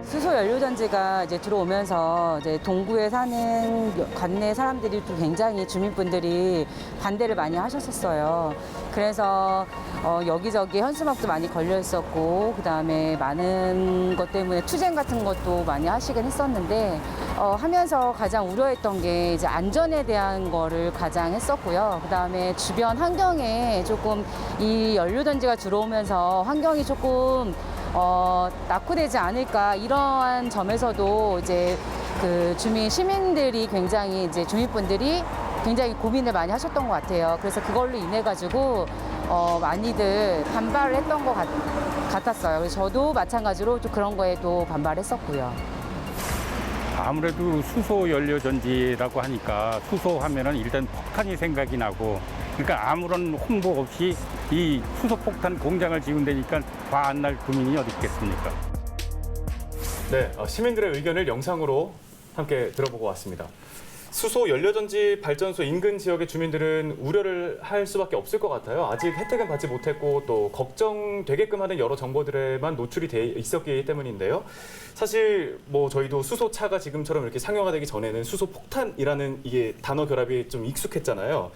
수소 연료전지가 이제 들어오면서 이제 동구에 사는 관내 사람들이 또 굉장히 주민분들이 반대를 많이 하셨었어요. 그래서 여기저기 현수막도 많이 걸려 있었고, 그 다음에 많은 것 때문에 투쟁 같은 것도 많이 하시긴 했었는데, 하면서 가장 우려했던 게 이제 안전에 대한 거를 가장 했었고요. 그 다음에 주변 환경에 조금 이 연료전지가 들어오면서 환경이 조금 낙후되지 않을까, 이러한 점에서도 이제 그 시민들이 굉장히 이제 주민분들이 굉장히 고민을 많이 하셨던 것 같아요. 그래서 그걸로 인해 가지고 많이들 반발을 했던 것 같았어요. 그래서 저도 마찬가지로 또 그런 거에도 반발했었고요. 아무래도 수소 연료전지라고 하니까 수소하면은 일단 폭탄이 생각이 나고, 그러니까 아무런 홍보 없이 이 수소폭탄 공장을 지은다니까 화 안 날 국민이 어디 있겠습니까? 네, 시민들의 의견을 영상으로 함께 들어보고 왔습니다. 수소 연료전지 발전소 인근 지역의 주민들은 우려를 할 수밖에 없을 것 같아요. 아직 혜택은 받지 못했고 또 걱정되게끔 하는 여러 정보들에만 노출이 돼 있었기 때문인데요. 사실 뭐 저희도 수소차가 지금처럼 이렇게 상용화 되기 전에는 수소폭탄이라는 이게 단어 결합이 좀 익숙했잖아요.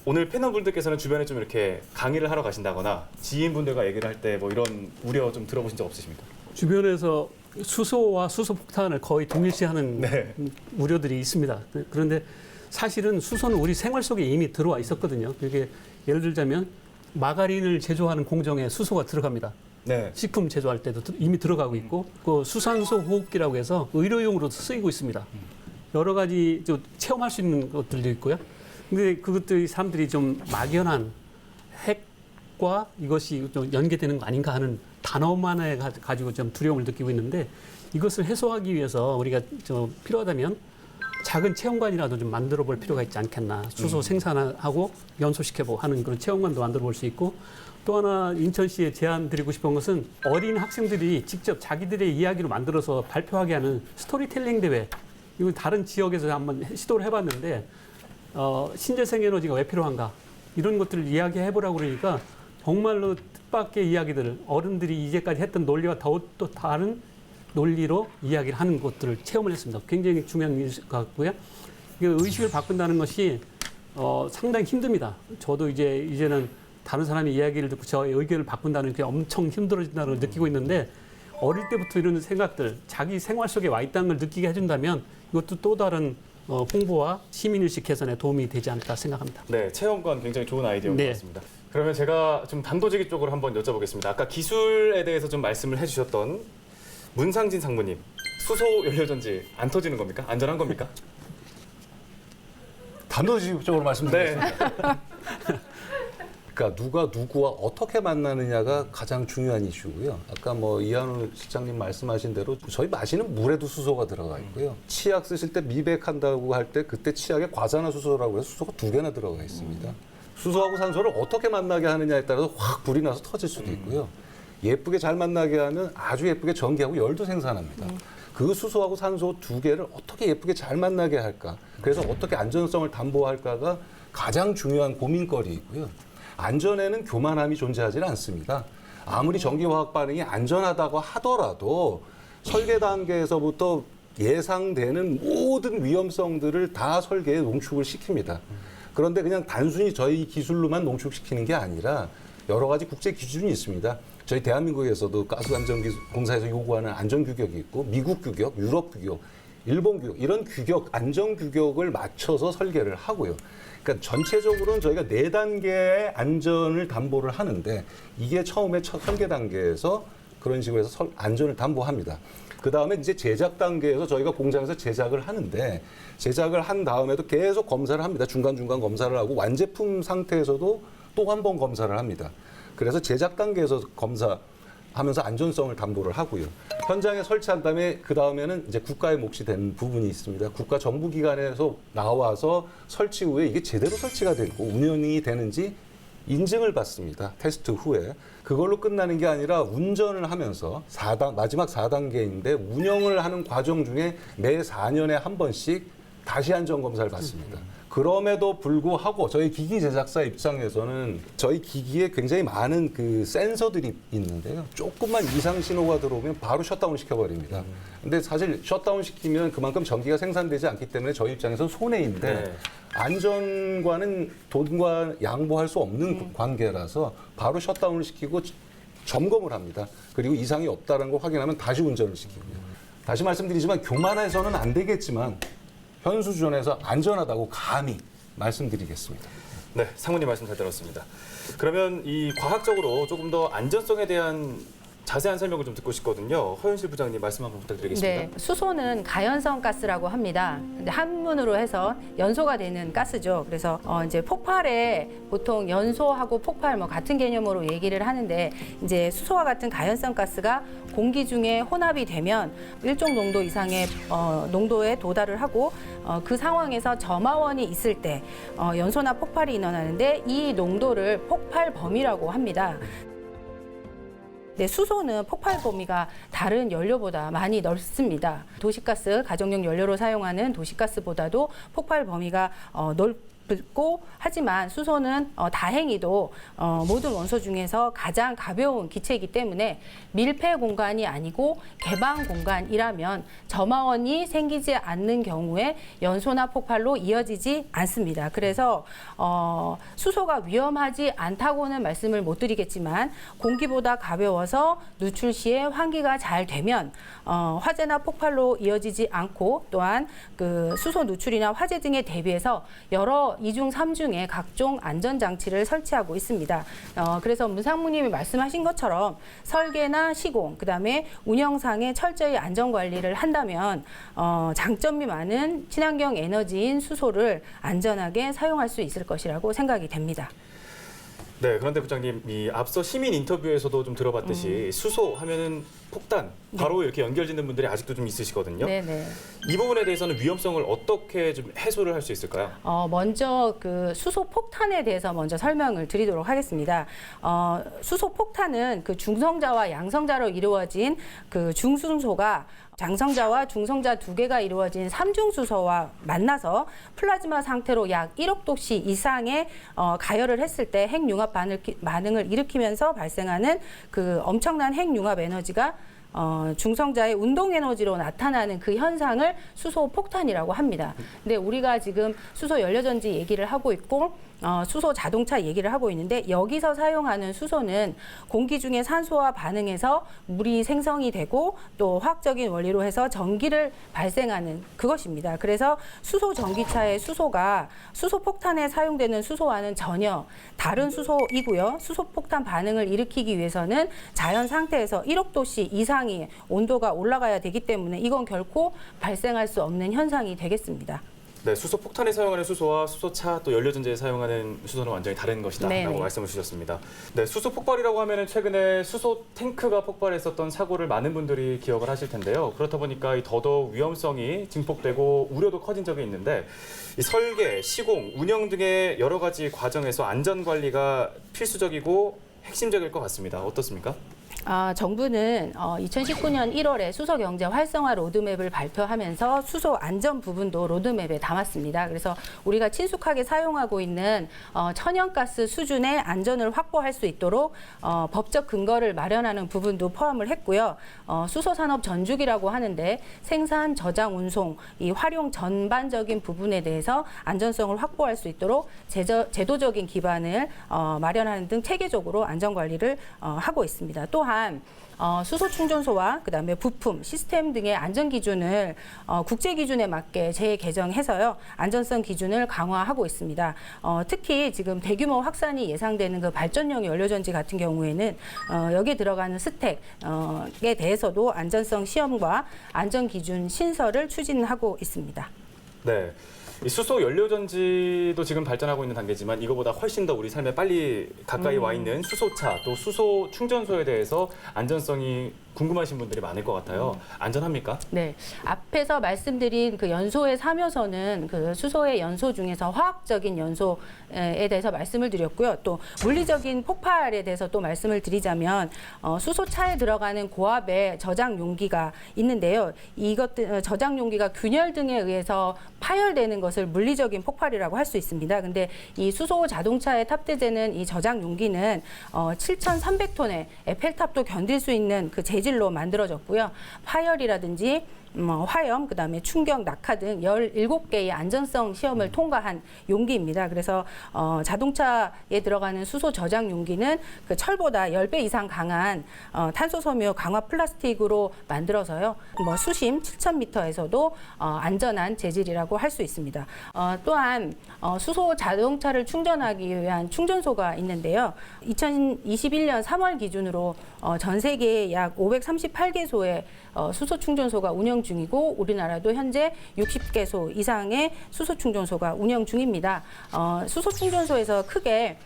오늘 패널분들께서는 주변에 좀 이렇게 강의를 하러 가신다거나 지인분들과 얘기를 할 때 뭐 이런 우려 좀 들어보신 적 없으십니까? 주변에서 수소와 수소폭탄을 거의 동일시하는 네. 우려들이 있습니다. 그런데 사실은 수소는 우리 생활 속에 이미 들어와 있었거든요. 이게 예를 들자면 마가린을 제조하는 공정에 수소가 들어갑니다. 네. 식품 제조할 때도 이미 들어가고 있고, 그 수산소 호흡기라고 해서 의료용으로도 쓰이고 있습니다. 여러 가지 좀 체험할 수 있는 것들도 있고요. 근데 그것들이 사람들이 좀 막연한 핵과 이것이 좀 연계되는 거 아닌가 하는 단어만에 가지고 좀 두려움을 느끼고 있는데, 이것을 해소하기 위해서 우리가 좀 필요하다면 작은 체험관이라도 좀 만들어 볼 필요가 있지 않겠나. 수소 생산하고 연소시켜보고 하는 그런 체험관도 만들어 볼 수 있고, 또 하나 인천시에 제안 드리고 싶은 것은 어린 학생들이 직접 자기들의 이야기로 만들어서 발표하게 하는 스토리텔링 대회. 이건 다른 지역에서 한번 시도를 해봤는데, 신재생 에너지가 왜 필요한가, 이런 것들을 이야기해보라고 그러니까 정말로 뜻밖의 이야기들을, 어른들이 이제까지 했던 논리와 또 다른 논리로 이야기를 하는 것들을 체험을 했습니다. 굉장히 중요한 일 같고요. 의식을 바꾼다는 것이 상당히 힘듭니다. 저도 이제는 다른 사람의 이야기를 듣고 저의 의견을 바꾼다는 게 엄청 힘들어진다는 걸 느끼고 있는데, 어릴 때부터 이런 생각들, 자기 생활 속에 와 있다는 걸 느끼게 해준다면 이것도 또 다른 홍보와 시민의식 개선에 도움이 되지 않을까 생각합니다. 네, 체험관 굉장히 좋은 아이디어인 네. 것 같습니다. 그러면 제가 좀 단도직입 쪽으로 한번 여쭤보겠습니다. 아까 기술에 대해서 좀 말씀을 해주셨던 문상진 상무님, 수소 연료전지 안 터지는 겁니까? 안전한 겁니까? 단도직입적으로 말씀드리겠습니다. 그러니까 누가 누구와 어떻게 만나느냐가 가장 중요한 이슈고요. 아까 뭐 이한우 실장님 말씀하신 대로 저희 마시는 물에도 수소가 들어가 있고요. 치약 쓰실 때 미백한다고 할 때 그때 치약에 과산화수소라고 해서 수소가 2개나 들어가 있습니다. 수소하고 산소를 어떻게 만나게 하느냐에 따라서 확 불이 나서 터질 수도 있고요. 예쁘게 잘 만나게 하면 아주 예쁘게 전기하고 열도 생산합니다. 그 수소하고 산소 2개를 어떻게 예쁘게 잘 만나게 할까? 그래서 어떻게 안전성을 담보할까가 가장 중요한 고민거리이고요. 안전에는 교만함이 존재하지 않습니다. 아무리 전기화학 반응이 안전하다고 하더라도 설계 단계에서부터 예상되는 모든 위험성들을 다 설계에 농축을 시킵니다. 그런데 그냥 단순히 저희 기술로만 농축시키는 게 아니라 여러 가지 국제 기준이 있습니다. 저희 대한민국에서도 가스안전공사에서 요구하는 안전규격이 있고, 미국 규격, 유럽 규격, 일본 규격, 이런 규격, 안전규격을 맞춰서 설계를 하고요. 그러니까 전체적으로는 저희가 4단계의 안전을 담보를 하는데, 이게 처음에 첫 설계 단계에서 그런 식으로 해서 안전을 담보합니다. 그 다음에 이제 제작 단계에서 저희가 공장에서 제작을 하는데, 제작을 한 다음에도 계속 검사를 합니다. 중간중간 검사를 하고, 완제품 상태에서도 또 한 번 검사를 합니다. 그래서 제작 단계에서 검사하면서 안전성을 담보를 하고요. 현장에 설치한 다음에 그 다음에는 이제 국가의 몫이 되는 부분이 있습니다. 국가 정부기관에서 나와서 설치 후에 이게 제대로 설치가 되고 운영이 되는지 인증을 받습니다. 테스트 후에. 그걸로 끝나는 게 아니라 운전을 하면서 마지막 4단계인데 운영을 하는 과정 중에 매 4년에 한 번씩 다시 안전 검사를 받습니다. 그럼에도 불구하고 저희 기기 제작사 입장에서는 저희 기기에 굉장히 많은 그 센서들이 있는데요. 조금만 이상 신호가 들어오면 바로 셧다운 시켜버립니다. 근데 사실 셧다운 시키면 그만큼 전기가 생산되지 않기 때문에 저희 입장에서는 손해인데 네. 안전과는 돈과 양보할 수 없는 관계라서 바로 셧다운을 시키고 점검을 합니다. 그리고 이상이 없다는 걸 확인하면 다시 운전을 시키고요. 다시 말씀드리지만 교만해서는 안 되겠지만 현 수준에서 안전하다고 감히 말씀드리겠습니다. 네, 상무님 말씀 잘 들었습니다. 그러면 이 과학적으로 조금 더 안전성에 대한 자세한 설명을 좀 듣고 싶거든요. 허윤실 부장님 말씀 한번 부탁드리겠습니다. 네, 수소는 가연성 가스라고 합니다. 근데 한문으로 해서 연소가 되는 가스죠. 그래서 이제 폭발에 보통 연소하고 폭발 뭐 같은 개념으로 얘기를 하는데 이제 수소와 같은 가연성 가스가 공기 중에 혼합이 되면 일정 농도 이상의 농도에 도달을 하고 그 상황에서 점화원이 있을 때 연소나 폭발이 일어나는데 이 농도를 폭발 범위라고 합니다. 네, 수소는 폭발 범위가 다른 연료보다 많이 넓습니다. 도시가스, 가정용 연료로 사용하는 도시가스보다도 폭발 범위가 넓고 하지만 수소는 다행히도 모든 원소 중에서 가장 가벼운 기체이기 때문에 밀폐 공간이 아니고 개방 공간이라면 점화원이 생기지 않는 경우에 연소나 폭발로 이어지지 않습니다. 그래서 수소가 위험하지 않다고는 말씀을 못 드리겠지만 공기보다 가벼워서 누출 시에 환기가 잘 되면 화재나 폭발로 이어지지 않고 또한 그 수소 누출이나 화재 등에 대비해서 여러 이중 삼중의 각종 안전장치를 설치하고 있습니다. 그래서 문상무님이 말씀하신 것처럼 설계나 시공, 그다음에 운영상에 철저히 안전관리를 한다면 장점이 많은 친환경 에너지인 수소를 안전하게 사용할 수 있을 것이라고 생각이 됩니다. 네, 그런데 부장님, 이 앞서 시민 인터뷰에서도 좀 들어봤듯이 수소 하면은 폭탄, 바로 이렇게 연결짓는 분들이 아직도 좀 있으시거든요. 네네. 이 부분에 대해서는 위험성을 어떻게 좀 해소를 할 수 있을까요? 먼저 그 수소 폭탄에 대해서 먼저 설명을 드리도록 하겠습니다. 수소 폭탄은 그 중성자와 양성자로 이루어진 그 중순소가 장성자와 중성자 두 개가 이루어진 삼중수소와 만나서 플라즈마 상태로 약 1억 도씨 이상의 가열을 했을 때 핵융합 반응을 일으키면서 발생하는 그 엄청난 핵융합 에너지가 중성자의 운동 에너지로 나타나는 그 현상을 수소 폭탄이라고 합니다. 근데 우리가 지금 수소 연료전지 얘기를 하고 있고 수소 자동차 얘기를 하고 있는데 여기서 사용하는 수소는 공기 중에 산소와 반응해서 물이 생성이 되고 또 화학적인 원리로 해서 전기를 발생하는 그것입니다. 그래서 수소 전기차의 수소가 수소 폭탄에 사용되는 수소와는 전혀 다른 수소이고요. 수소 폭탄 반응을 일으키기 위해서는 자연 상태에서 1억 도씨 이상의 온도가 올라가야 되기 때문에 이건 결코 발생할 수 없는 현상이 되겠습니다. 네, 수소 폭탄에 사용하는 수소와 수소차 또 연료전지에 사용하는 수소는 완전히 다른 것이다라고 네네. 말씀을 주셨습니다. 네, 수소 폭발이라고 하면은 최근에 수소 탱크가 폭발했었던 사고를 많은 분들이 기억을 하실 텐데요. 그렇다 보니까 더더욱 위험성이 증폭되고 우려도 커진 적이 있는데 이 설계, 시공, 운영 등의 여러 가지 과정에서 안전 관리가 필수적이고 핵심적일 것 같습니다. 어떻습니까? 정부는 2019년 1월에 수소 경제 활성화 로드맵을 발표하면서 수소 안전 부분도 로드맵에 담았습니다. 그래서 우리가 친숙하게 사용하고 있는 천연가스 수준의 안전을 확보할 수 있도록 법적 근거를 마련하는 부분도 포함을 했고요. 수소 산업 전주기라고 하는데 생산, 저장, 운송, 이 활용 전반적인 부분에 대해서 안전성을 확보할 수 있도록 제도적인 기반을 마련하는 등 체계적으로 안전 관리를 하고 있습니다. 또한 수소 충전소와 그다음에 부품, 시스템 등의 안전 기준을 국제 기준에 맞게 재개정해서요. 안전성 기준을 강화하고 있습니다. 특히 지금 대규모 확산이 예상되는 그 발전용 연료전지 같은 경우에는 여기에 들어가는 스택에 대해서도 안전성 시험과 안전 기준 신설을 추진하고 있습니다. 네. 이 수소 연료전지도 지금 발전하고 있는 단계지만 이거보다 훨씬 더 우리 삶에 빨리 가까이 와 있는 수소차 또 수소 충전소에 대해서 안전성이 궁금하신 분들이 많을 것 같아요. 안전합니까? 네, 앞에서 말씀드린 그 연소의 3요소는 그 수소의 연소 중에서 화학적인 연소에 대해서 말씀을 드렸고요. 또 물리적인 폭발에 대해서 또 말씀을 드리자면 수소차에 들어가는 고압의 저장 용기가 있는데요. 이것들 저장 용기가 균열 등에 의해서 파열되는 것을 물리적인 폭발이라고 할 수 있습니다. 근데 이 수소 자동차에 탑재되는 이 저장 용기는 7,300톤의 에펠탑도 견딜 수 있는 그 재질로 만들어졌고요. 파열이라든지 화염, 그다음에 충격, 낙하 등 17개의 안전성 시험을 통과한 용기입니다. 그래서 자동차에 들어가는 수소 저장 용기는 그 철보다 10배 이상 강한 탄소 섬유 강화 플라스틱으로 만들어서요. 수심 7,000m에서도 안전한 재질이라고 할 수 있습니다. 또한 수소 자동차를 충전하기 위한 충전소가 있는데요. 2021년 3월 기준으로 전 세계에 약 538개소의 수소 충전소가 운영 중이고 우리나라도 현재 60개소 이상의 수소 충전소가 운영 중입니다. 수소 충전소에서 크게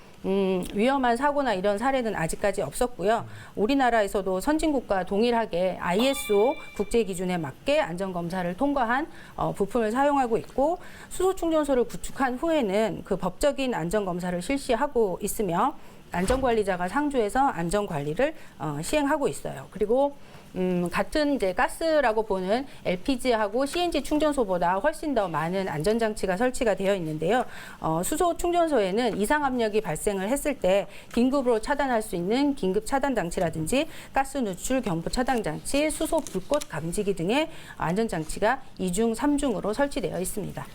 위험한 사고나 이런 사례는 아직까지 없었고요. 우리나라에서도 선진국과 동일하게 ISO 국제 기준에 맞게 안전 검사를 통과한 부품을 사용하고 있고 수소 충전소를 구축한 후에는 그 법적인 안전 검사를 실시하고 있으며 안전관리자가 상주해서 안전관리를 시행하고 있어요. 그리고 같은 이제 가스라고 보는 LPG하고 CNG 충전소보다 훨씬 더 많은 안전장치가 설치가 되어 있는데요. 수소 충전소에는 이상 압력이 발생을 했을 때 긴급으로 차단할 수 있는 긴급 차단 장치라든지 가스 누출 경보 차단 장치, 수소 불꽃 감지기 등의 안전장치가 2중, 3중으로 설치되어 있습니다.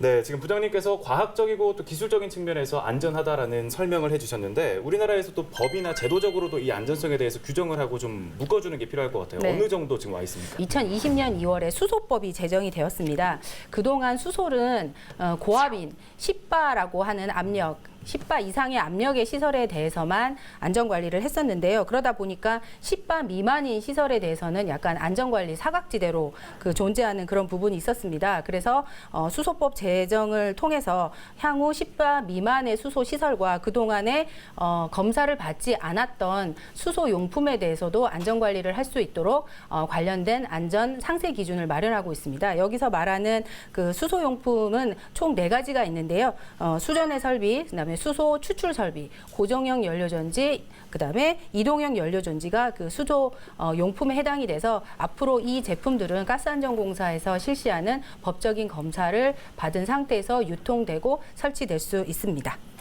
네, 지금 부장님께서 과학적이고 또 기술적인 측면에서 안전하다라는 설명을 해주셨는데 우리나라에서 또 법이나 제도적으로도 이 안전성에 대해서 규정을 하고 좀 묶어주는 게 필요할 것 같아요. 네. 어느 정도 지금 와 있습니까? 2020년 2월에 수소법이 제정이 되었습니다. 그동안 수소는 고압인 10바라고 하는 압력, 10바 이상의 압력의 시설에 대해서만 안전관리를 했었는데요. 그러다 보니까 10바 미만인 시설에 대해서는 약간 안전관리 사각지대로 존재하는 그런 부분이 있었습니다. 그래서 수소법 제정을 통해서 향후 10바 미만의 수소 시설과 그동안에 검사를 받지 않았던 수소 용품에 대해서도 안전관리를 할 수 있도록 관련된 안전 상세 기준을 마련하고 있습니다. 여기서 말하는 그 수소 용품은 총 4가지가 있는데요. 수전의 설비, 그다음에 수소 추출 설비, 고정형 연료전지, 그다음에 이동형 연료전지가 그 수소 용품에 해당이 돼서 앞으로 이 제품들은 가스안전공사에서 실시하는 법적인 검사를 받은 상태에서 유통되고 설치될 수 있습니다.